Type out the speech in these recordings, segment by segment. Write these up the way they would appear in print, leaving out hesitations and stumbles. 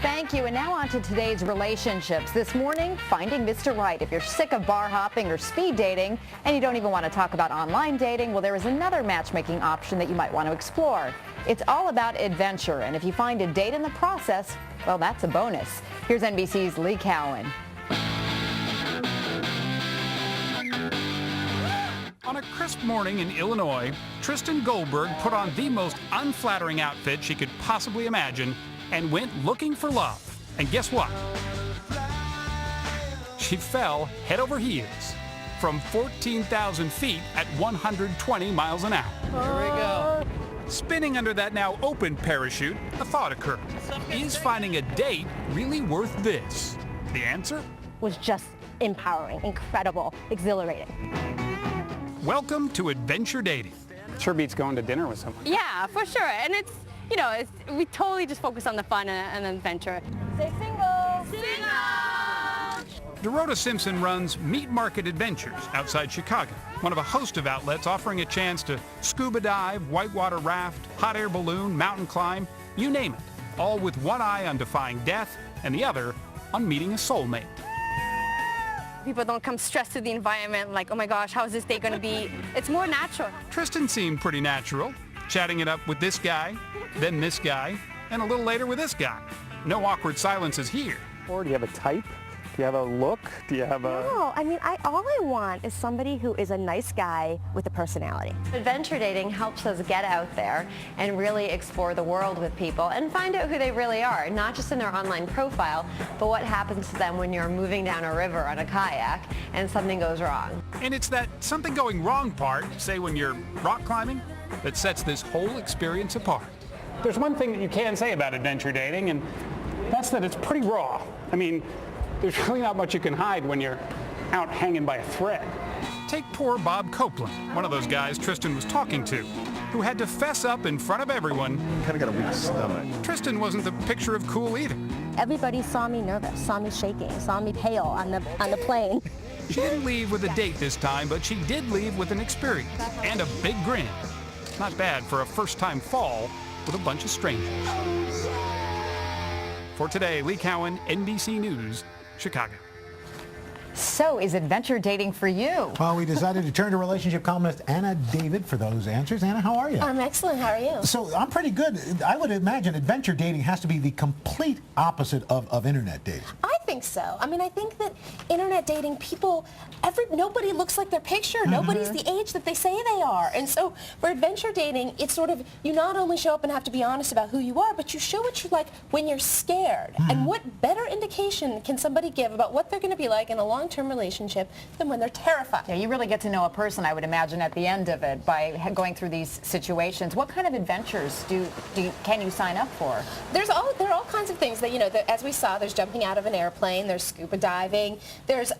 Thank you. And now on to today's relationships. This morning, finding Mr. Right. If you're sick of bar hopping or speed dating and you don't even want to talk about online dating, well, there is another matchmaking option that you might want to explore. It's all about adventure. And if you find a date in the process, well, that's a bonus. Here's NBC's Lee Cowan. On a crisp morning in Illinois, Tristan Goldberg put on the most unflattering outfit she could possibly imagine and went looking for love. And guess what? She fell head over heels from 14,000 feet at 120 miles an hour. Here we go. Spinning under that now open parachute, a thought occurred. Is finding a date really worth this? The answer? Was just empowering, incredible, exhilarating. Welcome to adventure dating. Sure beats going to dinner with someone. Yeah, for sure. And it's, you know, we totally just focus on the fun and adventure. Say single. Dorota Simpson runs Meat Market Adventures outside Chicago, one of a host of outlets offering a chance to scuba dive, whitewater raft, hot air balloon, mountain climb, you name it, all with one eye on defying death and the other on meeting a soulmate. People don't come stressed to the environment like, oh my gosh, how is this day going to be? It's more natural. Tristan seemed pretty natural, chatting it up with this guy, then this guy, and a little later with this guy. No awkward silences here. Or do you have a type? Do you have a look? Do you have a... No, I mean, all I want is somebody who is a nice guy with a personality. Adventure dating helps us get out there and really explore the world with people and find out who they really are, not just in their online profile, but what happens to them when you're moving down a river on a kayak and something goes wrong. And it's that something going wrong part, say when you're rock climbing, that sets this whole experience apart. There's one thing that you can say about adventure dating, and that's that it's pretty raw. I mean, there's really not much you can hide when you're out hanging by a thread. Take poor Bob Copeland, one of those guys Tristan was talking to, who had to fess up in front of everyone. Kind of got a weak stomach. Tristan wasn't the picture of cool either. Everybody saw me nervous, saw me shaking, saw me pale on the plane. She didn't leave with a date this time, but she did leave with an experience and a big grin. Not bad for a first-time fall with a bunch of strangers. For today, Lee Cowan, NBC News, Chicago. So is adventure dating for you? Well, we decided to turn to relationship columnist Anna David for those answers. Anna, how are you? I'm excellent. How are you? So I'm pretty good. I would imagine adventure dating has to be the complete opposite of internet dating. I think so. I mean, I think that internet dating, nobody looks like their picture. Nobody's the age that they say they are. And so for adventure dating, it's sort of, you not only show up and have to be honest about who you are, but you show what you're like when you're scared. And what better indication can somebody give about what they're going to be like in a long-term relationship than when they're terrified? Yeah, you really get to know a person, I would imagine, at the end of it by going through these situations. What kind of adventures can you sign up for? There are all kinds of things that, you know, as we saw, there's jumping out of an airplane, there's scuba diving, there's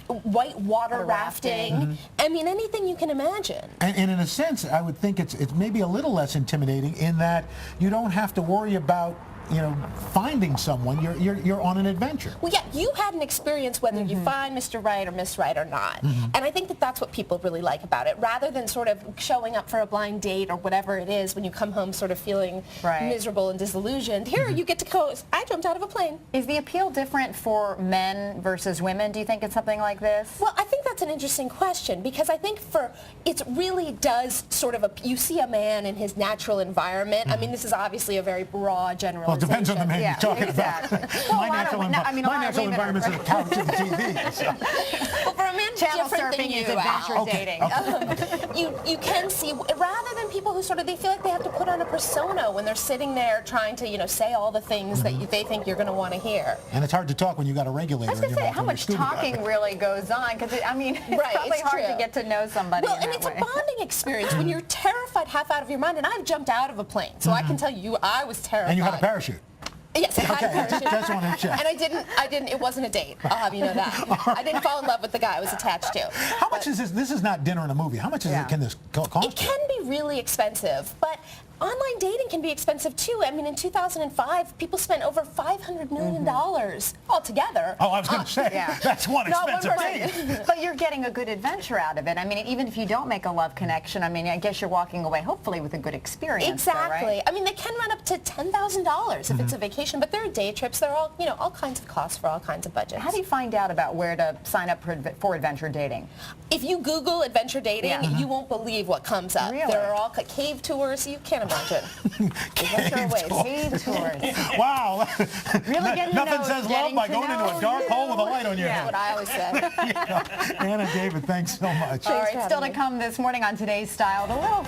white water rafting. I mean, anything you can imagine. And in a sense, I would think it's maybe a little less intimidating in that you don't have to worry about, you know, finding someone. You're on an adventure. Well, yeah, you had an experience whether you find Mr. Right or Miss Right or not. And I think that that's what people really like about it, rather than sort of showing up for a blind date or whatever it is when you come home sort of feeling miserable and disillusioned. Here, you get to go, I jumped out of a plane. Is the appeal different for men versus women? Do you think it's something like this? Well, I think that's an interesting question, because I think it really does sort of, you see a man in his natural environment. I mean, this is obviously a very broad generalization. Well, it depends on the man you're talking about. Well, my natural environment is a couch and the TV. So. Well, for a man Channel different surfing than is you, adventure dating. you can see, rather than people who sort of, they feel like they have to put on a persona when they're sitting there trying to, you know, say all the things that they think you're going to want to hear. And it's hard to talk when you got a regulator I was going to say, how much talking really goes on? Because, I mean, it's probably hard to get to know somebody. Well, and it's a bonding experience when you're terrified half out of your mind. And I've jumped out of a plane, so I can tell you I was terrified. And you had a parachute. Yes, I had a parachute. Just wanted to check. And I didn't, it wasn't a date. I'll have you know that. I didn't fall in love with the guy I was attached to. How much is this? This is not dinner and a movie. How much can this cost? It can be really expensive, but online dating can be expensive too. I mean, in 2005, people spent over $500 million altogether. Oh, I was going to say, Yeah. that's one Not one expensive person. date. But you're getting a good adventure out of it. I mean, even if you don't make a love connection, I mean, I guess you're walking away hopefully with a good experience. though, Exactly. right? I mean, they can run up to $10,000 if it's a vacation, but there are day trips. There are all, all kinds of costs for all kinds of budgets. How do you find out about where to sign up for adventure dating? If you Google adventure dating, Yeah. you won't believe what comes up. Really? There are all cave tours. You can't imagine. Adventure awaits. Cave tours. Wow. Really getting to Nothing know- says love getting by to going into know a dark you. hole with a light on your That's head. what I always say. Anna, David, thanks so much. All for right, having still to me. come this morning on Today's Style, the little